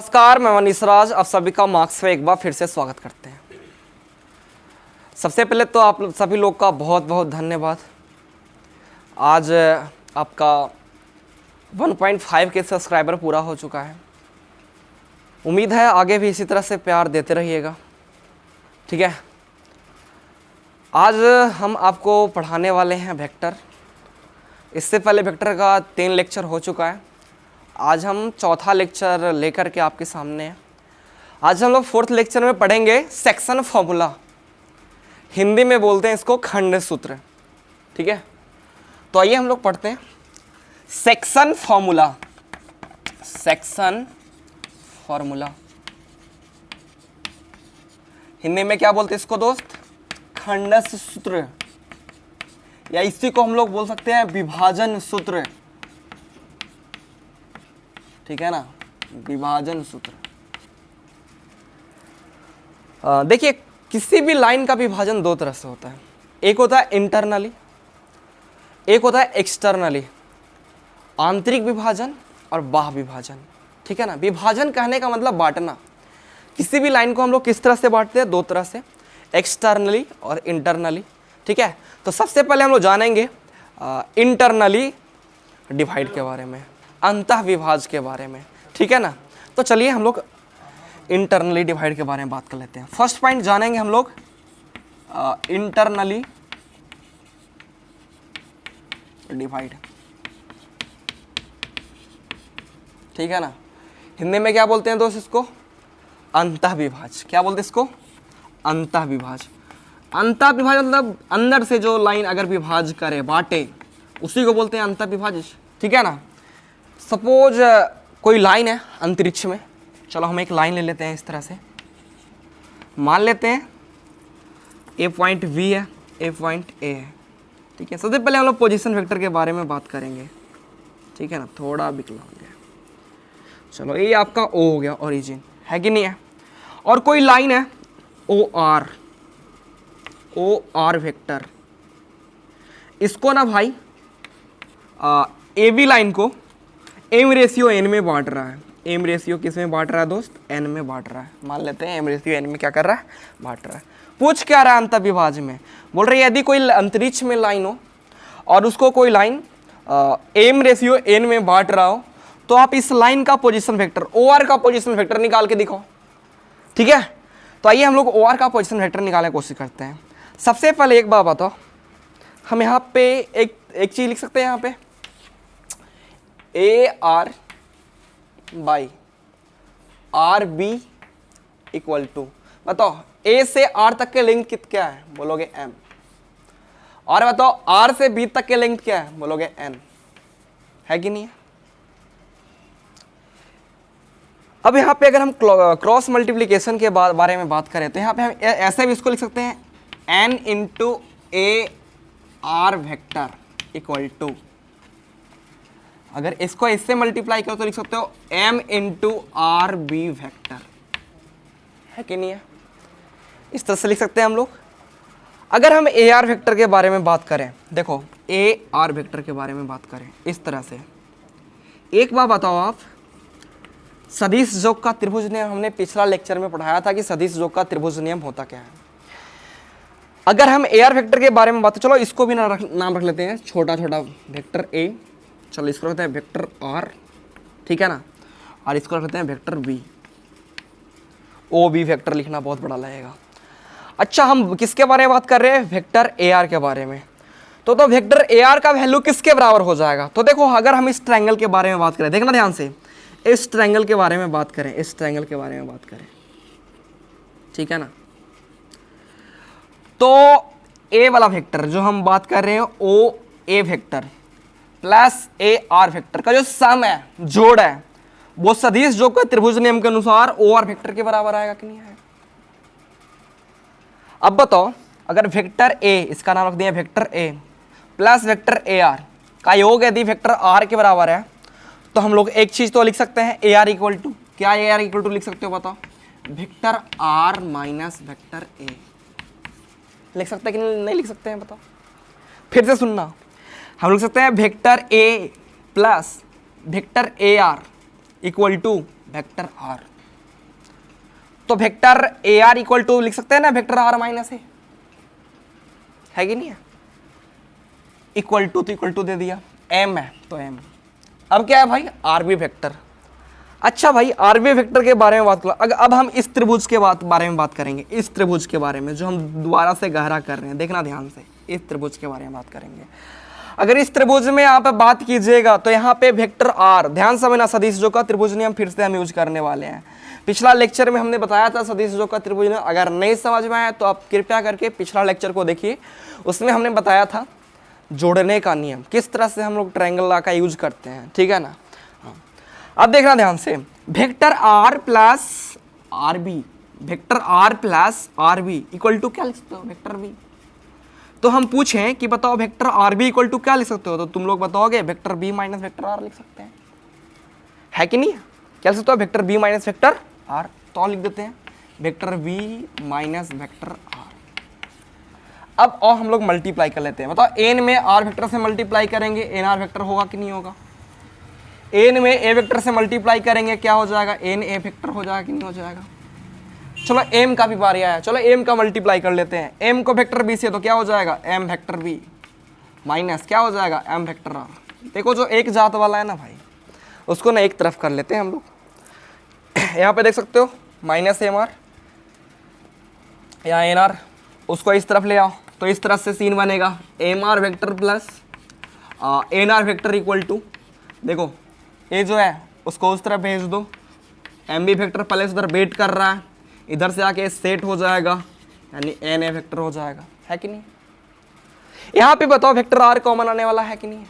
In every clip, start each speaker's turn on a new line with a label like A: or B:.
A: नमस्कार, मैं मनीष राज आप सभी का मार्क्स में एक बार फिर से स्वागत करते हैं। सबसे पहले तो आप सभी लोग का बहुत बहुत धन्यवाद। आज आपका 1.5 के सब्सक्राइबर पूरा हो चुका है। उम्मीद है आगे भी इसी तरह से प्यार देते रहिएगा, ठीक है। आज हम आपको पढ़ाने वाले हैं वेक्टर। इससे पहले वेक्टर का 3 लेक्चर हो चुका है। आज हम चौथा लेक्चर लेकर के आपके सामने हैं। आज हम लोग 4th लेक्चर में पढ़ेंगे सेक्शन फॉर्मूला। हिंदी में बोलते हैं इसको खंड सूत्र, ठीक है। तो आइए हम लोग पढ़ते हैं section formula. Section formula Hindi में क्या बोलते हैं इसको दोस्त? खंड सूत्र, या इसी को हम लोग बोल सकते हैं विभाजन सूत्र, ठीक है ना, विभाजन सूत्र। देखिए, किसी भी लाइन का विभाजन 2 तरह से होता है। एक होता है इंटरनली, एक होता है एक्सटर्नली। आंतरिक विभाजन और बाह्य विभाजन, ठीक है ना। विभाजन कहने का मतलब बांटना। किसी भी लाइन को हम लोग किस तरह से बांटते हैं? 2 तरह से, एक्सटर्नली और इंटरनली, ठीक है। तो सबसे पहले हम लोग जानेंगे इंटरनली डिवाइड के बारे में, अंतः विभाज के बारे में, ठीक है ना। तो चलिए हम लोग इंटरनली डिवाइड के बारे में बात कर लेते हैं। फर्स्ट पॉइंट जानेंगे हम लोग इंटरनली डिवाइड, ठीक है ना। हिंदी में क्या बोलते हैं दोस्त इसको? अंतः विभाज। क्या बोलते हैं इसको? अंतः विभाज। अंतः विभाज मतलब अंदर से जो लाइन अगर विभाज करे, बांटे, उसी को बोलते हैं अंतः विभाज, ठीक है ना। सपोज कोई लाइन है अंतरिक्ष में। चलो हम एक लाइन ले लेते हैं इस तरह से। मान लेते हैं ए पॉइंट बी है, ए पॉइंट ए है, ठीक है। सबसे पहले हम लोग पोजीशन वेक्टर के बारे में बात करेंगे, ठीक है ना। थोड़ा विकल्प हो गया। चलो ये आपका ओ हो गया, ओरिजिन है कि नहीं है। और कोई लाइन है ओ आर वेक्टर। इसको ना भाई ए बी लाइन को एम रेशियो एन में बांट रहा है। एम रेशियो किस में बांट रहा है दोस्त? एन में बांट रहा है। मान लेते हैं एम रेशियो एन में क्या कर रहा है? बांट रहा है। पूछ क्या रहा है अंतः विभाज में? बोल रहे यदि कोई अंतरिक्ष में लाइन हो और उसको कोई लाइन एम रेशियो एन में बांट रहा हो, तो आप इस लाइन का पोजीशन वेक्टर, ओ आर का पोजीशन वेक्टर निकाल के दिखाओ, ठीक है। तो आइए हम लोग ओ आर का पोजीशन वेक्टर निकालने की कोशिश करते हैं। सबसे पहले एक बात बताओ, हम यहाँ पे एक चीज लिख सकते हैं यहाँ पे, A R by R B equal to, बताओ ए से आर तक के लेंथ क्या है? बोलोगे एम। और बताओ आर से बी तक के लेंथ क्या है? बोलोगे एन, है कि नहीं है। अब यहाँ पे अगर हम क्रॉस मल्टीप्लीकेशन के बारे में बात करें, तो यहाँ पे हम ऐसे भी इसको लिख सकते हैं, N into A R vector equal to, अगर इसको इससे मल्टीप्लाई करो तो लिख सकते हो m into R B vector, है कि नहीं है। इस तरह से लिख सकते हैं हम लोग। अगर हम ए आर वेक्टर के बारे में बात करें, देखो ए आर वेक्टर के बारे में बात करें इस तरह से, एक बार बताओ आप, सदिश योग का त्रिभुज नियम हमने पिछला लेक्चर में पढ़ाया था कि सदिश योग का त्रिभुज नियम होता क्या है। अगर हम ए आर वेक्टर के बारे में बात, चलो इसको भी नाम रख लेते हैं, छोटा छोटा वेक्टर ए, चलो इसको रखते हैं वेक्टर आर, ठीक है ना। और इसको रखते हैं vector B. O B vector लिखना बहुत बड़ा लगेगा। अच्छा, हम किसके बारे में बात कर रहे हैं? वेक्टर ए आर के बारे में। तो वेक्टर ए आर का वैल्यू किसके बराबर हो जाएगा? तो देखो, अगर हम इस ट्रायंगल के बारे में बात करें, देखना ध्यान से, इस ट्रायंगल के बारे में बात करें, इस ट्रायंगल के बारे में बात करें, ठीक है ना। तो ए वाला वेक्टर जो हम बात कर रहे हैं, O A vector plus A R vector का जो सम है, जोड़ है, वो सदिश योग का त्रिभुज नियम के अनुसार ओ आर वेक्टर के बराबर आएगा कि नहीं आएगा। अब बताओ, अगर वेक्टर ए, इसका नाम रख दिया vector A, plus vector A are का योग यदि वेक्टर आर के बराबर है, तो हम लोग एक चीज तो लिख सकते हैं, ए आर इक्वल टू, क्या ए आर इक्वल टू लिख सकते हो बताओ? Vector R minus vector A. लिख सकते हैं कि नहीं लिख सकते हैं बताओ? फिर से सुनना, हम लिख सकते हैं vector A plus vector A R equal to vector R. तो vector A R equal to लिख सकते हैं ना वेक्टर आर माइनस ए, है कि नहीं है? इक्वल टू तो इक्वल टू दे दिया, एम है तो एम। अब क्या है भाई? RB vector. अच्छा भाई, आरबी वेक्टर के बारे में बात करो। अब हम इस त्रिभुज के बारे में बात करेंगे, इस त्रिभुज के बारे में जो हम दोबारा से गहरा कर रहे हैं, देखना ध्यान से, इस त्रिभुज के बारे में बात करेंगे। अगर इस त्रिभुज में यहाँ पे बात कीजिएगा तो यहाँ पे वेक्टर आर, ध्यान समझना, सदिशों का त्रिभुज नियम फिर से हम यूज करने वाले हैं। पिछला लेक्चर में हमने बताया था सदिशों का त्रिभुज नियम, अगर नहीं समझ में आया तो आप कृपया करके पिछला लेक्चर को देखिए, उसमें हमने बताया था जोड़ने का नियम, किस तरह से हम लोग ट्रायंगल का यूज करते हैं, ठीक है ना। हाँ, अब देखना ध्यान से, vector R plus R B, vector R plus R B equal to क्या लिख सकते हो? Vector B. तो हम पूछें कि बताओ vector R B equal to क्या लिख सकते हो, तो तुम लोग बताओगे vector B minus vector R लिख सकते हैं, है कि नहीं? क्या लिख सकते हो? Vector B minus vector R. तो लिख देते हैं vector B minus vector R. अब और हम लोग मल्टीप्लाई कर लेते हैं, बताओ एन में आर वेक्टर से मल्टीप्लाई करेंगे, एन आर वेक्टर होगा कि नहीं होगा? एन में ए वेक्टर से मल्टीप्लाई करेंगे क्या हो जाएगा? एन ए वेक्टर हो जाएगा कि नहीं हो जाएगा? चलो एम का भी बारी आया, चलो एम का मल्टीप्लाई कर लेते हैं। एम को वेक्टर बी से तो क्या हो जाएगा? एम वेक्टर बी माइनस क्या हो जाएगा? M vector R. देखो जो एक जात वाला है ना भाई, उसको ना एक तरफ कर लेते हैं हम लोग। यहाँ पे देख सकते हो माइनस एम आर या एन आर, उसको इस तरफ ले आओ तो इस तरफ से सीन बनेगा M R vector plus N R vector equal to, देखो ये जो है उसको उस तरफ भेज दो, एम बी वेक्टर पहले से उधर वेट कर रहा है, इधर से आके सेट हो जाएगा, यानी एन ए वेक्टर हो जाएगा, है कि नहीं? यहाँ पे बताओ वेक्टर आर कॉमन आने वाला है कि नहीं?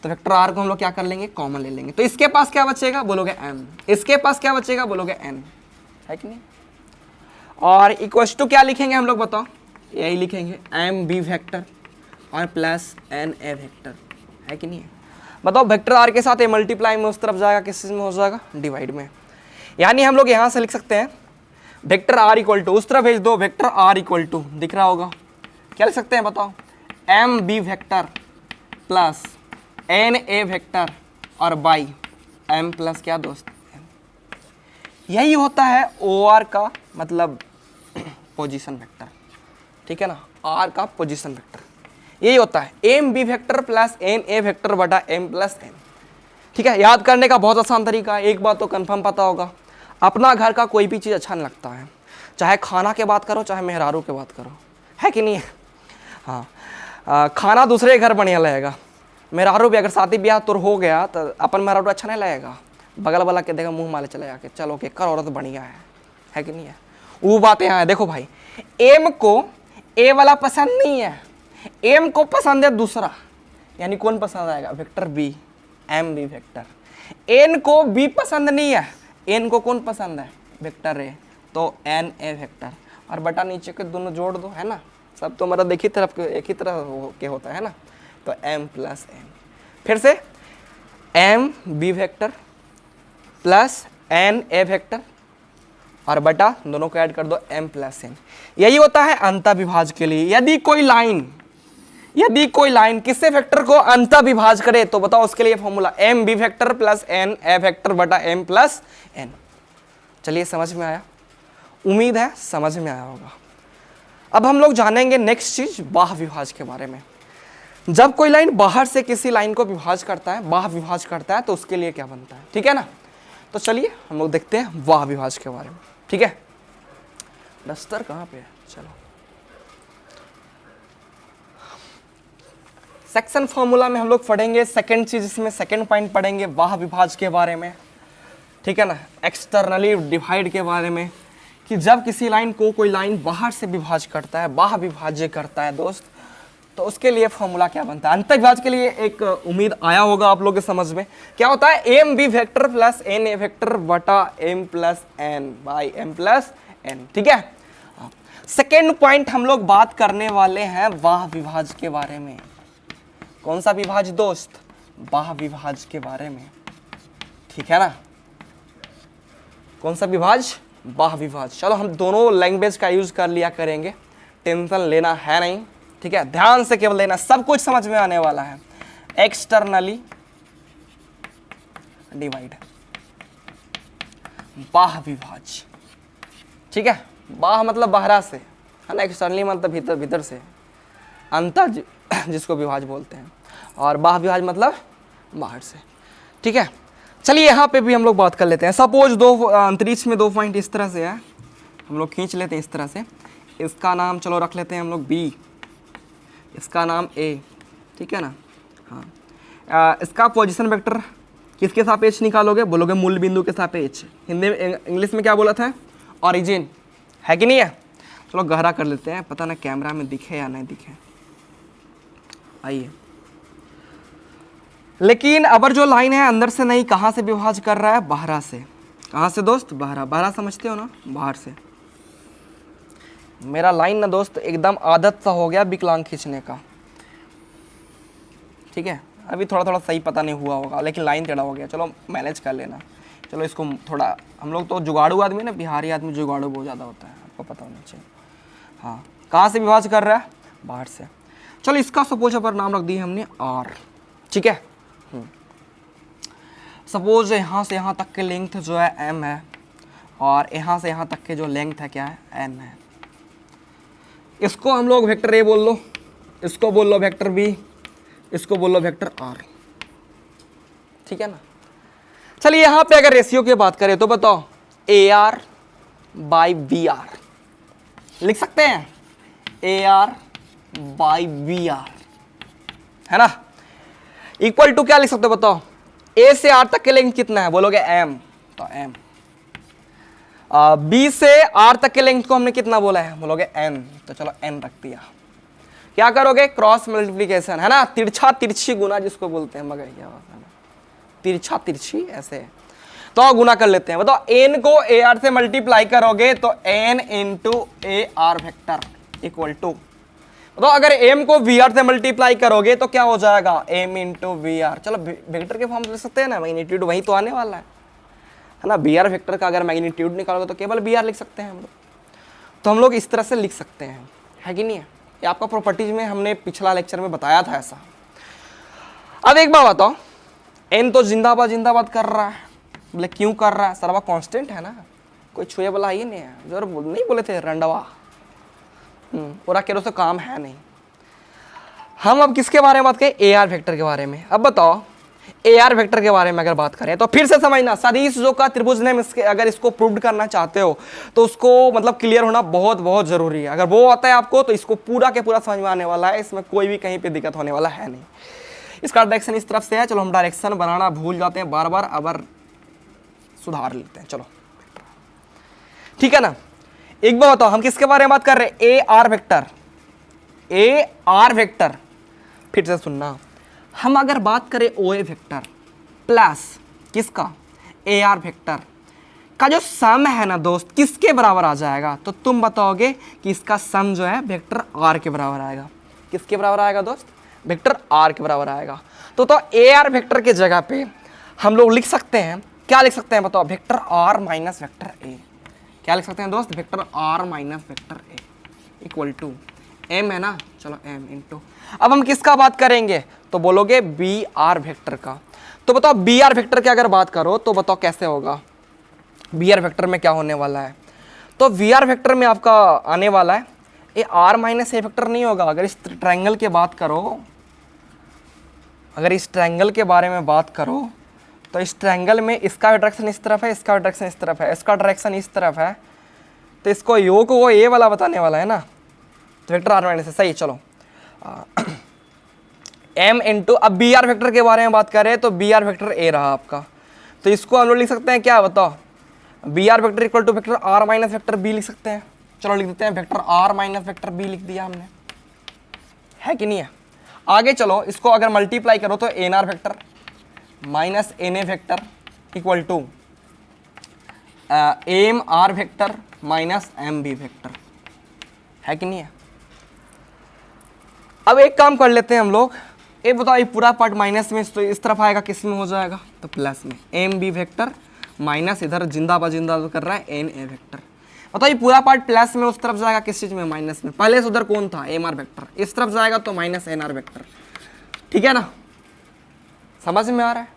A: तो वेक्टर आर को हम लोग क्या कर लेंगे? कॉमन ले लेंगे। तो इसके पास क्या बचेगा? बोलोगे एम। इसके पास क्या बचेगा? बोलोगे एन, है कि नहीं? और इक्वल्स टू क्या लिखेंगे हम लोग बताओ? यही लिखेंगे एम बी वेक्टर और प्लस एन ए वेक्टर, है कि नहीं? बताओ वेक्टर आर के साथ ए मल्टीप्लाई में उस तरफ जाएगा, किस चीज में हो जाएगा? डिवाइड में। यानी हम लोग यहाँ से लिख सकते हैं वेक्टर आर इक्वल टू, उस तरफ भेज दो, वेक्टर आर इक्वल टू दिख रहा होगा, क्या लिख सकते हैं बताओ? M B vector plus N A vector और बाई एम प्लस क्या दोस्त? यही होता है ओ आर का मतलब पोजीशन वेक्टर, ठीक है ना? आर का पोजीशन वेक्टर यही होता है, M B vector plus N A vector बटा एम प्लस एन, ठीक है? याद करने का बहुत आसान तरीका है। एक बात तो कंफर्म पता होगा, अपना घर का कोई भी चीज़ अच्छा नहीं लगता है, चाहे खाना के बात करो चाहे मेहरारू के बात करो, है कि नहीं? हाँ, खाना दूसरे घर बढ़िया लगेगा, मेहरारू भी अगर शादी ब्याह तो हो गया तो अपन मेहरारू अच्छा नहीं लगेगा, बगल वाला के देखा मुंह माले चले जाके, चलो के कर औरत बढ़िया है कि नहीं है? वो बातें हैं। देखो भाई, एम को ए वाला पसंद नहीं है, एम को पसंद है दूसरा, यानी कौन पसंद आएगा? Vector B, M B vector. N को बी पसंद नहीं है, एन को कौन पसंद है? वेक्टर ए, तो एन ए वेक्टर और बटा नीचे के दोनों जोड़ दो, है ना? सब तो मतलब एक ही तरफ एक ही तरह के होता है ना, तो एम प्लस एन, फिर से M B vector plus N A vector और बटा दोनों को ऐड कर दो एम प्लस एन। यही होता है अंतःविभाज के लिए। यदि कोई लाइन किसी वेक्टर को अंतःविभाज करे तो बताओ उसके लिए formula M B vector plus N A vector बटा एम प्लस एन। चलिए समझ में आया? उम्मीद है समझ में आया होगा। अब हम लोग जानेंगे नेक्स्ट चीज, बाह्य विभाज के बारे में। जब कोई लाइन बाहर से किसी लाइन को विभाज करता है, बाह्य विभाज करता है, तो उसके लिए क्या बनता है, ठीक है ना? तो चलिए हम लोग देखते हैं बाह्य विभाज के बारे में, ठीक है? डस्टर कहाँ पे है? चलो, सेक्शन फॉर्मूला में हम लोग पढ़ेंगे सेकंड चीज, इसमें सेकंड पॉइंट पढ़ेंगे बाह्य विभाज के बारे में, ठीक है ना? एक्सटर्नली डिवाइड के बारे में, कि जब किसी लाइन को कोई लाइन बाहर से विभाज करता है, बाह्य विभाज्य करता है दोस्त, तो उसके लिए फॉर्मूला क्या बनता है। अंतःविभाज के लिए एक उम्मीद आया होगा आप लोगों के समझ में, क्या होता है? M B vector plus N A vector बटा M plus N by M plus N, ठीक है? सेकेंड पॉइंट हम लोग बात करने वाले हैं बाह्य विभाज के बारे में। कौन सा विभाज दोस्त? बाह्य विभाज के बारे में, ठीक है ना? कौन सा विभाज? बाह्य विभाज। चलो हम दोनों लैंग्वेज का यूज कर लिया करेंगे, टेंशन लेना है नहीं, ठीक है? ध्यान से केवल लेना, सब कुछ समझ में आने वाला है। एक्सटर्नली डिवाइड, बाह्य विभाज्य। ठीक है, बाह्य मतलब बाहरा से, है ना, एक्सटर्नली मतलब भीतर, भीतर से, अंतर जिसको विभाज्य बोलते हैं, और बाह्य विभाज्य मतलब बाहर से। ठीक है, चलिए यहाँ पे भी हम लोग बात कर लेते हैं। सपोज दो अंतरिक्ष में 2 पॉइंट इस तरह से है, हम लोग खींच लेते हैं इस तरह से। इसका नाम चलो रख लेते हैं हम लोग B, इसका नाम A। ठीक है ना, हाँ। इसका पोजीशन वेक्टर किसके सापेक्ष निकालोगे? बोलोगे मूल बिंदु के सापेक्ष। हिंदी में, इंग्लिश में क्या बोला था? ओरिजिन, है कि नहीं है? चलो गहरा कर लेते हैं, पता ना कैमरा में दिखे या नहीं दिखे। आइए, लेकिन अबर जो लाइन है अंदर से नहीं, कहाँ से विभाज्य कर रहा है? बाहरा से। कहाँ से दोस्त? बाहरा। बाहरा समझते हो ना, बाहर से। मेरा लाइन ना दोस्त एकदम आदत सा हो गया विकलांग खींचने का। ठीक है, अभी थोड़ा थोड़ा सही पता नहीं हुआ होगा, लेकिन लाइन टेढ़ा हो गया। चलो मैनेज कर लेना। चलो इसको थोड़ा, हम लोग तो जुगाड़ू आदमी ना, बिहारी आदमी जुगाड़ू बहुत ज़्यादा होता है, आपको पता होना चाहिए। हाँ, कहाँ से विभाज्य कर रहा है? बाहर से। चलो इसका सपोज पर नाम रख दिए हमने R। ठीक है, सपोज यहाँ से यहाँ तक के लेंथ जो है M है, और यहाँ से यहाँ तक के जो लेंथ है क्या है? N है। इसको हम लोग वेक्टर A बोल लो, इसको बोल लो वेक्टर B, इसको बोल लो वेक्टर R। ठीक है ना। चलिए यहाँ पे अगर रेशियो की बात करें तो बताओ AR बाई BR लिख सकते हैं, AR बाई BR, है ना, इक्वल टू क्या लिख सकते हो बताओ? A से R तक के लेंथ कितना है? बोलोगे M, तो M। B से R तक के लेंथ को हमने कितना बोला है? बोलोगे N, तो चलो N रख दिया। क्या करोगे? क्रॉस मल्टीप्लीकेशन, है ना, तिरछा तिरछी गुना जिसको बोलते हैं, मगर क्या होता है ना, तिरछा तिरछी ऐसे। तो गुना कर लेते हैं। बताओ N को AR से मल्टीप्लाई करोगे तो N into AR vector equal to, तो अगर M को VR से मल्टीप्लाई करोगे तो क्या हो जाएगा? M into VR। चलो वेक्टर के फॉर्म लिख सकते हैं ना, मैग्नीट्यूड वही तो आने वाला है ना। BR वेक्टर का अगर मैग्नीट्यूड निकालोगे तो केवल BR लिख सकते हैं हम लोग। तो हम लोग इस तरह से लिख सकते हैं, है कि नहीं है? ये आपका प्रॉपर्टीज में हमने पिछला लेक्चर में बताया था ऐसा। अब एक बात बताओ, N तो जिंदाबाद जिंदाबाद कर रहा है, बोले क्यों कर रहा है? सरवा कांस्टेंट है ना, कोई छुए वाला ही नहीं है। जो नहीं बोले थे रंडवा, पूरा केरो से काम है नहीं। हम अब किसके बारे में बात करें? AR वेक्टर के बारे में। अब बताओ AR वेक्टर के बारे में अगर बात करें तो फिर से समझना, सदिश जो का त्रिभुज ने अगर इसको प्रूव करना चाहते हो तो उसको मतलब क्लियर होना बहुत बहुत जरूरी है। अगर वो आता है आपको तो इसको पूरा के पूरा समझ में आने वाला है, इसमें कोई भी कहीं पे दिक्कत होने वाला है नहीं। इसका डायरेक्शन इस तरफ से है। चलो हम डायरेक्शन बनाना भूल जाते हैं बार बार, अब सुधार लेते हैं। चलो ठीक है ना। एक बार बताओ हम किसके बारे में बात कर रहे हैं? AR vector, AR vector. फिर से सुनना, हम अगर बात करें OA वेक्टर प्लस किसका? AR वेक्टर का जो सम है ना दोस्त, किसके बराबर आ जाएगा? तो तुम बताओगे कि इसका सम जो है वेक्टर R के बराबर आएगा। किसके बराबर आएगा दोस्त? वेक्टर R के बराबर आएगा। तो AR वेक्टर के जगह पे हम लोग लिख सकते हैं, क्या लिख सकते हैं बताओ? Vector R minus vector A। क्या लिख सकते हैं दोस्त? Vector R minus vector A equal to M है ना, चलो M इंटू, अब हम किसका बात करेंगे? तो बोलोगे BR वेक्टर का। तो बताओ BR वेक्टर की अगर बात करो तो बताओ कैसे होगा? BR वेक्टर में क्या होने वाला है? तो VR वेक्टर में आपका आने वाला है ये R माइनस A वेक्टर नहीं होगा। अगर इस ट्रायंगल की बात करो, अगर इस ट्रायंगल के बारे में बात करो तो इस ट्रायंगल में इसका डायरेक्शन इस तरफ है, इसका डायरेक्शन इस तरफ है, इसका डायरेक्शन इस तरफ है, तो इसको योग को ये वाला बताने वाला है ना, तो वेक्टर R माइनस से सही। चलो M इंटू, अब BR वेक्टर के बारे में बात करें तो BR वेक्टर A रहा आपका, तो इसको हम लोग लिख सकते हैं क्या बताओ? BR vector equal to vector R minus vector B लिख सकते हैं। चलो लिख देते हैं vector R minus vector B लिख दिया हमने, है कि नहीं है? आगे चलो इसको अगर मल्टीप्लाई करो तो NR vector minus NA vector equal to MR vector minus MB vector, है कि नहीं है? अब एक काम कर लेते हैं हम लोग, ये बताओ ये पूरा पार्ट माइनस में तो इस तरफ आएगा, किस में हो जाएगा? तो प्लस में MB वेक्टर माइनस इधर जिंदाबाद जिंदाबाद कर रहा है NA वेक्टर। बताओ ये पूरा पार्ट प्लस में उस तरफ जाएगा, किस चीज में? माइनस में। पहले से उधर कौन था? MR वेक्टर, इस तरफ जाएगा तो माइनस NR वेक्टर, ठीक है ना? समझ में आ रहा है?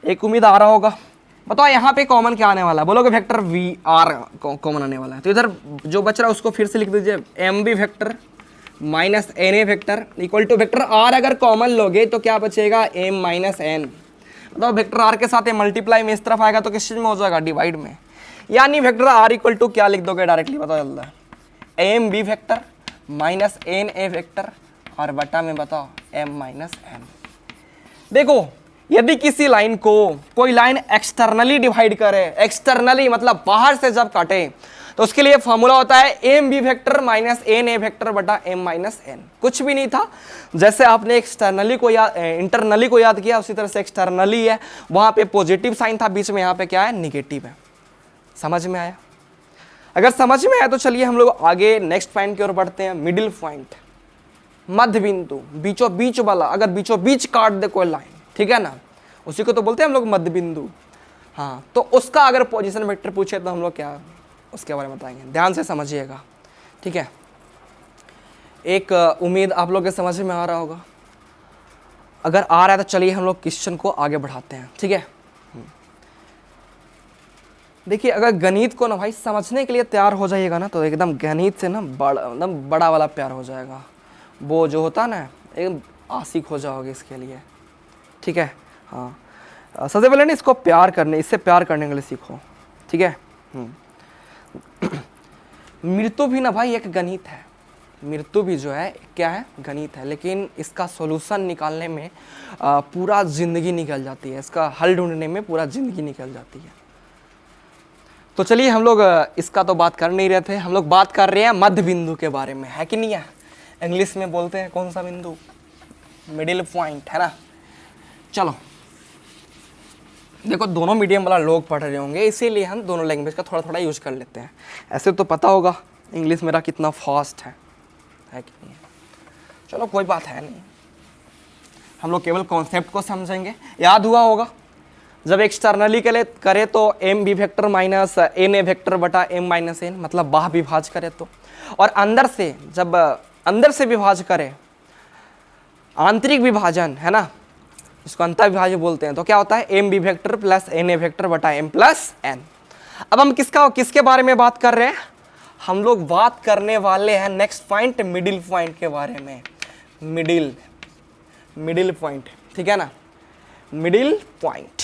A: एक उम्मीद आ रहा होगा। बताओ यहाँ पे कॉमन क्या आने वाला है, बोलोगे वेक्टर वी आर कॉमन आने वाला है, तो इधर जो बच रहा है उसको फिर से लिख दीजिए, M B vector minus N A vector equal to vector R. अगर कॉमन लोगे तो क्या बचेगा, एम माइनस एन। बताओ वेक्टर आर के साथ मल्टीप्लाई में इस तरफ आएगा तो किस चीज में हो जाएगा, डिवाइड में। यानी वेक्टर आर इक्वल टू क्या लिख दोगे डायरेक्टली, बताओ जल्दी, M B vector minus N A vector और बटा में बताओ एम माइनस एन। देखो यदि किसी लाइन को कोई लाइन एक्सटर्नली डिवाइड करे, एक्सटर्नली मतलब बाहर से जब काटे, तो उसके लिए फॉर्मूला होता है M B vector minus N A vector बटा एम माइनस एन। कुछ भी नहीं था, जैसे आपने एक्सटर्नली को याद इंटरनली को याद किया उसी तरह से एक्सटर्नली है, वहां पे पॉजिटिव साइन था, बीच में यहाँ पे क्या है, निगेटिव है। समझ में आया? अगर समझ में आया तो चलिए हम लोग आगे नेक्स्ट पॉइंट की ओर बढ़ते हैं, मिडिल पॉइंट, मध्य बिंदु, बीचों बीच वाला। अगर बीचों बीच काट दे कोई लाइन, ठीक है ना, उसी को तो बोलते हैं हम लोग मध्य बिंदु। हाँ, तो उसका अगर पोजीशन वेक्टर पूछे तो हम लोग क्या उसके बारे में बताएंगे, ध्यान से समझिएगा, ठीक है। एक उम्मीद आप लोग के समझ में आ रहा होगा। अगर आ रहा है तो चलिए हम लोग क्वेश्चन को आगे बढ़ाते हैं, ठीक है। देखिए अगर गणित को ना भाई समझने के लिए तैयार हो जाइएगा ना, तो एकदम गणित से ना एकदम बड़ा वाला प्यार हो जाएगा। वो जो होता ना एकदम आशिक हो जाओगे इसके लिए, ठीक है। हाँ, सबसे पहले ना इसको प्यार करने, इससे प्यार करने के लिए सीखो, ठीक है। मृत्यु भी ना भाई एक गणित है, मृत्यु भी जो है क्या है, गणित है, लेकिन इसका सॉल्यूशन निकालने में पूरा ज़िंदगी निकल जाती है, इसका हल ढूंढने में पूरा ज़िंदगी निकल जाती है। तो चलिए हम लोग इसका तो बात कर नहीं रहे थे, हम लोग बात कर रहे हैं मध्य बिंदु के बारे में, है कि नहीं है। इंग्लिश में बोलते हैं कौन सा बिंदु, मिडिल पॉइंट, है ना। चलो देखो दोनों मीडियम वाला लोग पढ़ रहे होंगे, इसीलिए हम दोनों लैंग्वेज का थोड़ा थोड़ा यूज कर लेते हैं। ऐसे तो पता होगा इंग्लिश मेरा कितना फास्ट है कि नहीं है। चलो कोई बात है नहीं, हम लोग केवल कॉन्सेप्ट को समझेंगे। याद हुआ होगा जब एक्सटर्नली के लिए करे तो M B vector minus N A vector बटा एम माइनस एन, मतलब बाह विभाज करे तो, और अंदर से जब अंदर से विभाज करे, आंतरिक विभाजन, है ना, इसको अंतर विभाजन बोलते हैं, तो क्या होता है, M B vector plus N A vector बटा एम प्लस एन। अब हम किसके बारे में बात कर रहे हैं, हम लोग बात करने वाले हैं नेक्स्ट पॉइंट, मिडिल पॉइंट के बारे में। मिडिल पॉइंट, ठीक है ना, मिडिल पॉइंट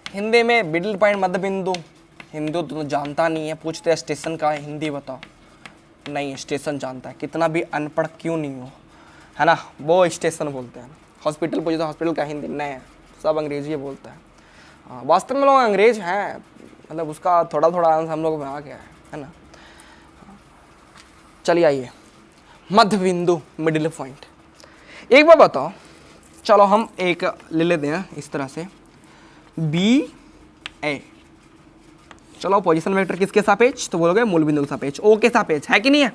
A: हिंदी में मिडिल पॉइंट मध्य बिंदु। हिंदू तो जानता नहीं है, पूछते हैं स्टेशन का है, हिंदी बताओ, नहीं स्टेशन जानता है, कितना भी अनपढ़ क्यों नहीं हो, है ना, वो स्टेशन बोलते हैं। हॉस्पिटल पूछे तो हॉस्पिटल का हिंदी नहीं है, सब अंग्रेजी बोलता है। हाँ, वास्तव में लोग अंग्रेज हैं, मतलब उसका थोड़ा थोड़ा अंश हम लोग में आ गया है ना। चलिए आइए, मध्य बिंदु, मिडिल पॉइंट। एक बार बताओ, चलो हम एक ले लेते हैं इस तरह से, बी ए, चलो पोजीशन वेक्टर किसके सापेक्ष, तो बोलोगे मूल बिंदु के सापेक्ष, ओ के सापेक्ष, है कि नहीं है।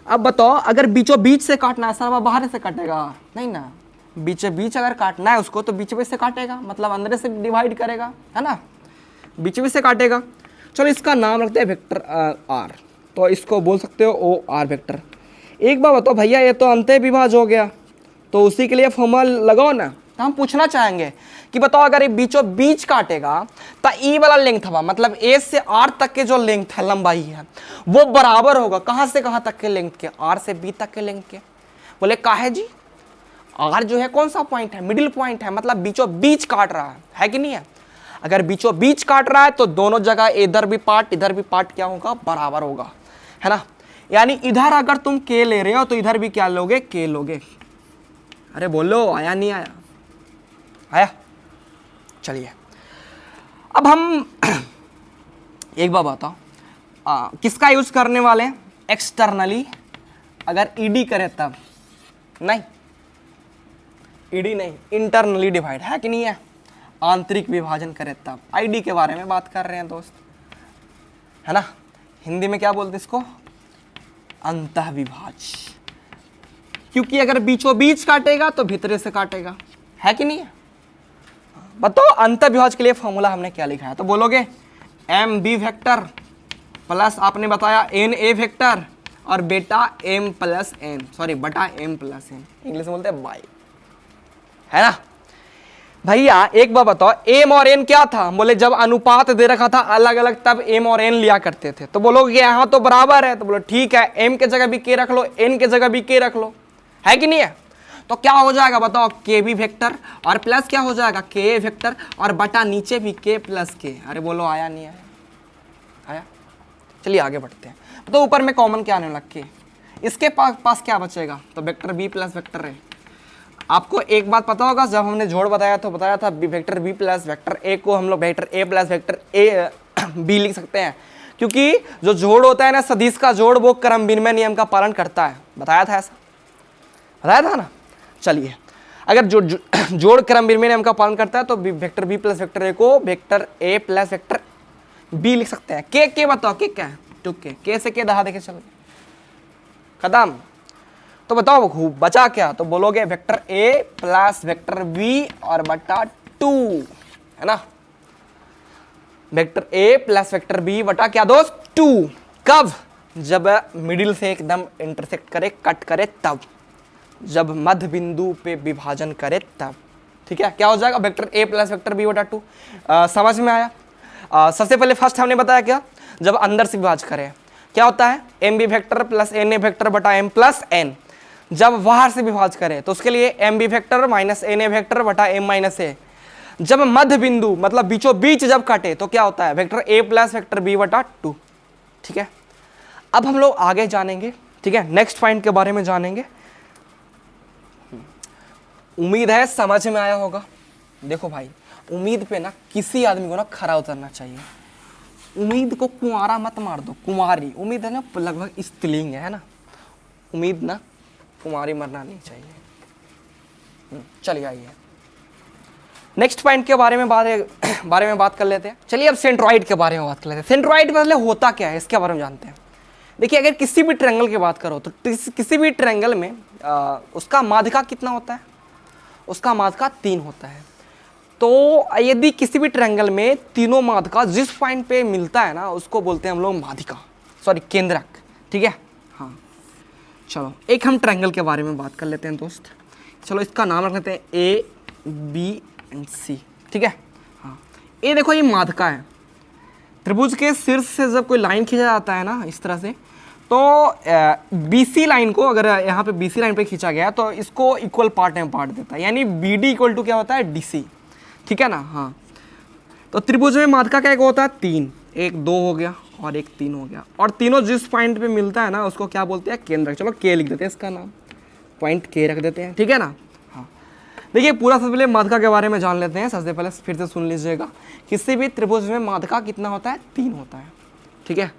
A: अब बताओ अगर बीचों बीच से काटना है, सर बाहर से काटेगा नहीं ना, बीचों बीच अगर काटना है उसको तो बीचों बीच से काटेगा, मतलब अंदर से डिवाइड करेगा, है ना, बीचों बीच से काटेगा। चलो इसका नाम रखते हैं वेक्टर आर, तो इसको बोल सकते हो ओ आर वेक्टर। एक बार बताओ भैया ये तो अंतः विभाज हो गया, तो उसी के लिए फॉर्मूला लगाओ ना। तो हम पूछना चाहेंगे कि बताओ अगर ये बीचों बीच काटेगा तो ई वाला लेंथ हवा, मतलब ए से आर तक के जो लेंथ है, लंबाई है, वो बराबर होगा कहाँ से कहाँ तक के लेंथ के, आर से बी तक के लेंथ के। बोले काहे जी, आर जो है कौन सा पॉइंट है, मिडिल पॉइंट है, मतलब बीचों बीच काट रहा है कि नहीं है। अगर बीचों बीच काट रहा है तो दोनों जगह इधर भी पार्ट इधर भी पार्ट क्या होगा, बराबर होगा, है ना। यानी इधर अगर तुम के ले रहे हो तो इधर भी क्या लोगे, के लोगे। अरे बोलो आया नहीं आया, आया। चलिए अब हम एक बार बताओ किसका यूज करने वाले हैं, एक्सटर्नली। अगर ईडी करे तब, नहीं ईडी नहीं, इंटरनली डिवाइड, है कि नहीं है, आंतरिक विभाजन करे तब। आईडी के बारे में बात कर रहे हैं दोस्त, है ना, हिंदी में क्या बोलते हैं इसको, अंतः विभाज, क्योंकि अगर बीचों बीच काटेगा तो भीतरे से काटेगा, है कि नहीं है। बताओ अंतः विभाज के लिए फॉर्मूला हमने क्या लिखा है, तो बोलोगे एम बी वेक्टर प्लस आपने बताया एन ए वेक्टर और बेटा एम प्लस एन, सॉरी बटा एम प्लस एन, इंग्लिश में बोलते हैं बाई, है ना। भैया एक बार बताओ, एम और एन क्या था? बोले जब अनुपात दे रखा था अलग अलग तब एम और एन लिया करते थे। तो बोलोगे यहाँ तो बराबर है, तो बोलो ठीक है, एम के जगह भी के रख लो, एन के जगह भी के रख लो, है कि नहीं है? तो क्या हो जाएगा बताओ, के भी वेक्टर और प्लस क्या हो जाएगा, के वेक्टर और बटा नीचे भी के प्लस के। अरे बोलो आया नहीं आया? आया। चलिए आगे बढ़ते हैं। तो ऊपर में कॉमन क्या आने लग के, इसके पास क्या बचेगा? तो vector B plus vector A. आपको एक बात पता होगा, जब हमने जोड़ बताया तो बताया था vector B plus vector A को हम लोग vector A plus vector A B लिख सकते हैं, क्योंकि जो जोड़ होता है ना सदिश का जोड़, वो क्रम विनिमय नियम का पालन करता है। बताया था ऐसा, बताया था ना। चलिए, अगर जोड़ क्रम विनिमय नियम का पालन करता है तो vector B plus vector A को vector A plus vector B लिख सकते हैं। के बताओ, के क्या है? टू के से के दहा देखे चलो खत्म। तो बताओ बचा क्या? तो बोलोगे vector A plus vector B और बटा 2, है ना। Vector A plus vector B बटा क्या दोस्त? 2। कब? जब मिडिल से एकदम इंटरसेक्ट करे, कट करे तब, जब मध्य बिंदु पे विभाजन करे तब। ठीक है, क्या हो जाएगा? Vector A plus vector B बटा 2। समझ में आया? सबसे पहले फर्स्ट हमने बताया क्या, जब अंदर से विभाजन करें क्या होता है, M B vector plus N A vector बटा एम प्लस एन। जब बाहर से विभाजन करें तो उसके लिए M B vector minus N A vector बटा एम माइनस ए। जब मध्य बिंदु मतलब बीचों बीच जब काटे तो क्या होता है, vector A plus vector B बटा 2। ठीक है, अब हम लोग आगे जानेंगे। ठीक है, नेक्स्ट पॉइंट के बारे में जानेंगे। उम्मीद है समझ में आया होगा। देखो भाई, उम्मीद पे ना किसी आदमी को ना खरा उतरना चाहिए। उम्मीद को कुंवारा मत मार दो, कुंवारी। उम्मीद है ना लगभग स्त्रीलिंग है ना, उम्मीद ना कुंवारी मरना नहीं चाहिए। चलिए आइए नेक्स्ट पॉइंट के बारे में बात कर लेते हैं। चलिए अब सेंट्रॉइड के बारे में बात कर लेते हैं। सेंट्रॉइड मतलब होता क्या है, इसके बारे में जानते हैं। देखिए, अगर किसी भी ट्रायंगल की बात करो तो किसी भी ट्रायंगल में उसका माध्यिका कितना होता है? उसका माध्यिका 3 होता है। तो यदि किसी भी ट्रायंगल में तीनों माध्यिका जिस पॉइंट पे मिलता है ना, उसको बोलते हैं हम लोग माध्यिका, सॉरी केंद्रक। ठीक है, हाँ। चलो एक हम ट्रायंगल के बारे में बात कर लेते हैं दोस्त। चलो इसका नाम रख लेते हैं ए बी एंड सी। ठीक है, हाँ। ये देखो, ये माध्यिका है। त्रिभुज के शीर्ष से जब कोई लाइन खींचा जाता है ना इस तरह से, तो BC लाइन को अगर यहाँ पे BC लाइन पे खींचा गया तो इसको इक्वल पार्ट में बांट देता है, यानी BD इक्वल टू क्या होता है, DC। ठीक है ना, हाँ। तो त्रिभुज में माध्यिका क्या होता है? 3, एक 2 हो गया और एक 3 हो गया, और तीनों जिस पॉइंट पे मिलता है ना उसको क्या बोलते हैं? केंद्रक। चलो के लिख देते हैं, इसका नाम पॉइंट के रख देते हैं। ठीक है ना, हाँ। देखिए, पूरा सबसे पहले माध्यिका के बारे में जान लेते हैं। सबसे पहले फिर से सुन लीजिएगा, किसी भी त्रिभुज में माध्यिका कितना होता है? 3 होता है। ठीक है,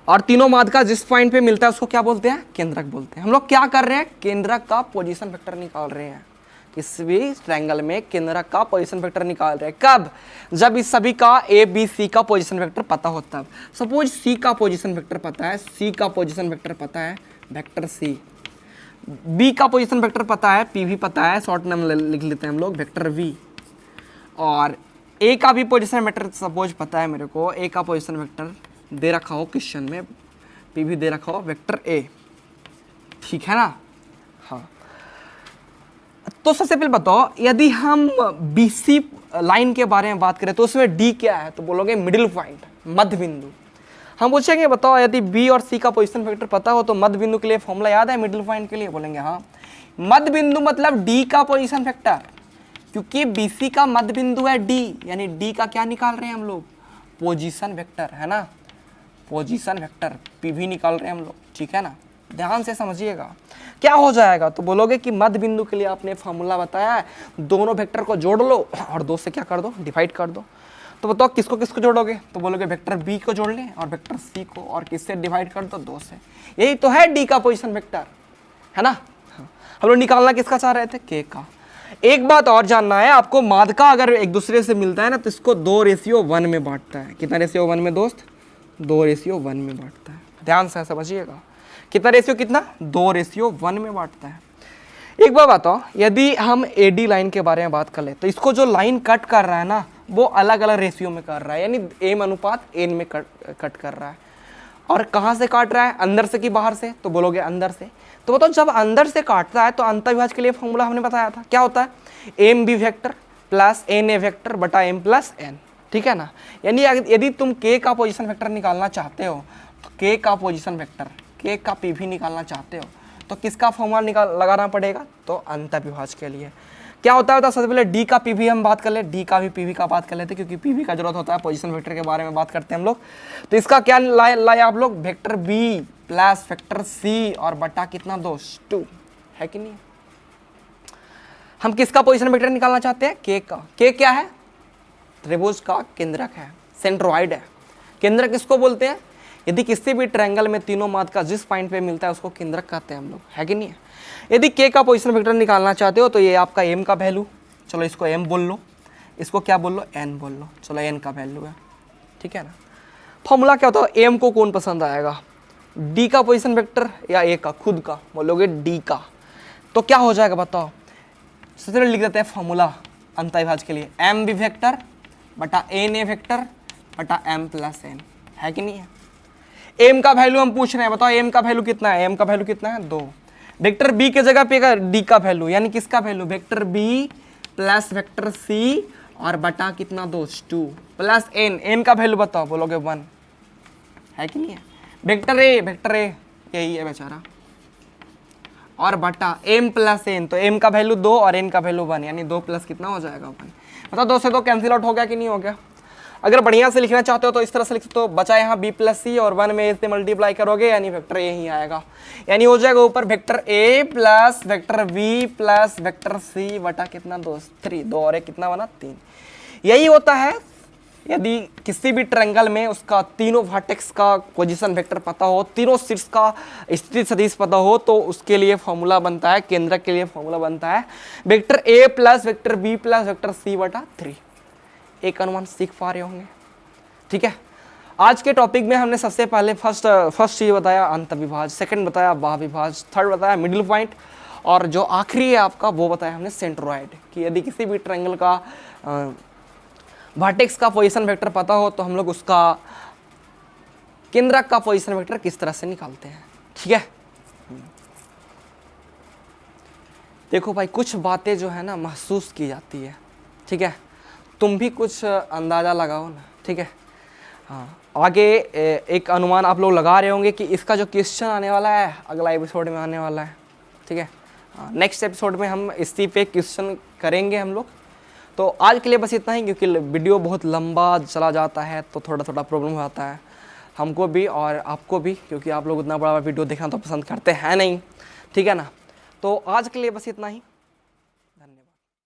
A: और तीनों माध्यिका जिस पॉइंट पे मिलता है उसको क्या बोलते हैं? केंद्रक बोलते हैं। हम लोग क्या कर रहे हैं? केंद्रक का पोजीशन वेक्टर निकाल रहे हैं। किसी भी ट्रायंगल में केंद्रक का पोजीशन वेक्टर निकाल रहे हैं। कब? जब इस सभी का ए बी सी का पोजीशन वेक्टर पता होता है। सपोज सी का पोजीशन वेक्टर पता है, सी का पोजीशन वेक्टर पता है वेक्टर सी, बी का पोजीशन वेक्टर पता है, पी भी पता है, शॉर्ट नाम लिख लेते हैं हम लोग वेक्टर वी, और ए का भी पोजीशन वेक्टर सपोज पता है मेरे को, ए का पोजीशन वेक्टर दे रखा हो क्वेश्चन में, पी भी दे रखा हो वेक्टर ए। ठीक है ना, हाँ। तो सबसे पहले बताओ, यदि हम BC लाइन के बारे में बात करें तो उसमें D क्या है? तो बोलोगे मिडिल पॉइंट, मध्य बिंदु। हम पूछेंगे बताओ, यदि B और C का पोजीशन वेक्टर पता हो तो मध्य बिंदु के लिए फॉर्मूला याद है मिडिल पॉइंट के लिए? बोलेंगे हाँ। मध्य बिंदु मतलब D का पोजीशन वेक्टर, क्योंकि BC का मध्य बिंदु है D, यानी D का क्या निकाल रहे हैं हम लोग? पोजीशन वेक्टर, है ना, पोजीशन वेक्टर PV निकाल रहे हैं हम लोग। ठीक है ना, ध्यान से समझिएगा। क्या हो जाएगा? तो बोलोगे कि मध्य बिंदु के लिए आपने फॉर्मूला बताया है, दोनों वेक्टर को जोड़ लो और 2 से क्या कर दो? डिवाइड कर दो। तो बताओ किसको किसको जोड़ोगे? तो बोलोगे वेक्टर B को जोड़ लें और वेक्टर C को, और किससे डिवाइड कर दो? 2 से। यही तो है D का पोजीशन वेक्टर, है ना। हाँ। हम लोग निकालना किसका चाह रहे थे? K का। एक बात और जानना है आपको, माध्यिका अगर एक दूसरे से मिलता है ना तो इसको 2:1 में बांटता है। कितना रेशियो 1 में दोस्त? 2:1 में बांटता है। ध्यान से समझिएगा, कितना रेशियो, कितना? 2:1 में बांटता है। एक बार बताओ, यदि हम AD लाइन के बारे में बात कर ले तो इसको जो लाइन कट कर रहा है ना वो अलग अलग रेशियो में कर रहा है, यानी M अनुपात N में कट कर रहा है। और कहाँ से काट रहा है, अंदर से कि बाहर से, तो बोलोगे अंदर से। तो बताओ जब अंदर से काटता है तो अंतर्विभाज के लिए फॉर्मूला हमने बताया था, क्या होता है, M B vector plus N A vector बटा एम प्लस एन, ठीक है ना। यानी यदि तुम के का पोजीशन वेक्टर निकालना चाहते हो, तो के का पोजीशन वेक्टर, के का पीवी निकालना चाहते हो, तो किसका फॉर्मूला लगाना पड़ेगा, तो अंतर्विभाज के लिए क्या होता है। सबसे पहले डी का पीवी हम बात कर ले, डी का भी पीवी का बात कर लेते हैं, क्योंकि पीवी का जरूरत होता है, पोजीशन वेक्टर के बारे में बात करते हैं हम लोग। तो इसका क्या लाए आप लोग, vector B plus vector C और बटा कितना, 2 है कि नहीं। हम किसका पोजीशन वेक्टर निकालना चाहते हैं, के का। के क्या है, त्रिभुज का केंद्रक है, सेंट्रोइड है। केंद्रक किसको बोलते हैं, यदि किसी भी ट्रायंगल में तीनों माद का जिस पॉइंट पे मिलता है उसको केंद्रक कहते हैं हम लोग, है कि नहीं है। यदि के का पोजीशन वेक्टर निकालना चाहते हो तो ये आपका एम का वैल्यू, चलो इसको एम बोल लो, इसको क्या बोल लो, एन बोल लो, चलो एन का वैल्यू है, ठीक है ना। फॉर्मूला क्या होता है, एम को कौन पसंद आएगा, डी का पोजीशन वेक्टर या ए का, खुद का बोलोगे डी का, तो क्या हो जाएगा बताओ। सबसे पहले लिख देते हैं फॉर्मूला अंतर्विभाज के लिए, एम बी वेक्टर बटा एन ए वेक्टर बटा एम प्लस एन, है कि नहीं है। एम का वैल्यू हम पूछ रहे हैं, बताओ एम का वैल्यू कितना है, एम का वैल्यू कितना है, 2। वेक्टर बी के जगह पे डी का वैल्यू, यानी किसका value, vector B plus vector C और बटा कितना, 2 प्लस एन, एन का वैल्यू बताओ, बोलोगे 1, है कि नहीं है। वेक्टर ए यही है बेचारा, और बटा एम प्लस एन, तो एम का वैल्यू 2 और एन का वैल्यू 1, यानी 2 प्लस कितना हो जाएगा 1। बताओ 2 से 2 कैंसिल आउट हो गया कि नहीं हो गया। अगर बढ़िया से लिखना चाहते हो तो इस तरह से लिख सकते हो, बचा यहाँ बी प्लस सी और 1 में इससे मल्टीप्लाई करोगे, यानी वेक्टर ए ही आएगा, यानी हो जाएगा ऊपर vector A plus vector B plus vector C बटा कितना, 3, 2 और 1 कितना बना, 3। यही होता है यदि किसी भी ट्रायंगल में उसका तीनों वर्टेक्स का पोजीशन वेक्टर पता हो, तीनों शीर्ष का स्थिति सदिश पता हो, तो उसके लिए फॉर्मूला बनता है, केंद्रक के लिए फॉर्मूला बनता है vector A plus vector B plus vector C बटा 3। एक अनुमान सीख पा रहे होंगे, ठीक है। आज के टॉपिक में हमने सबसे पहले फर्स्ट चीज बताया अंतर्विभाज, सेकंड बताया बाह्यविभाज, थर्ड बताया मिडिल पॉइंट, और जो आखिरी है आपका वो बताया हमने सेंट्रोइड, कि यदि किसी भी ट्रायंगल का वर्टेक्स का पोजीशन वेक्टर पता हो तो हम लोग उसका केंद्रक का पोजीशन वेक्टर किस तरह से निकालते हैं, ठीक है। देखो भाई कुछ बातें जो है ना महसूस की जाती है, ठीक है, तुम भी कुछ अंदाज़ा लगाओ ना, ठीक है। हाँ, आगे एक अनुमान आप लोग लगा रहे होंगे कि इसका जो क्वेश्चन आने वाला है अगला एपिसोड में आने वाला है, ठीक है। नेक्स्ट एपिसोड में हम इसी पे क्वेश्चन करेंगे हम लोग। तो आज के लिए बस इतना ही, क्योंकि वीडियो बहुत लंबा चला जाता है तो थोड़ा थोड़ा प्रॉब्लम हो जाता है हमको भी और आपको भी, क्योंकि आप लोग उतना बड़ा वीडियो देखना तो पसंद करते हैं नहीं, ठीक है ना। तो आज के लिए बस इतना ही।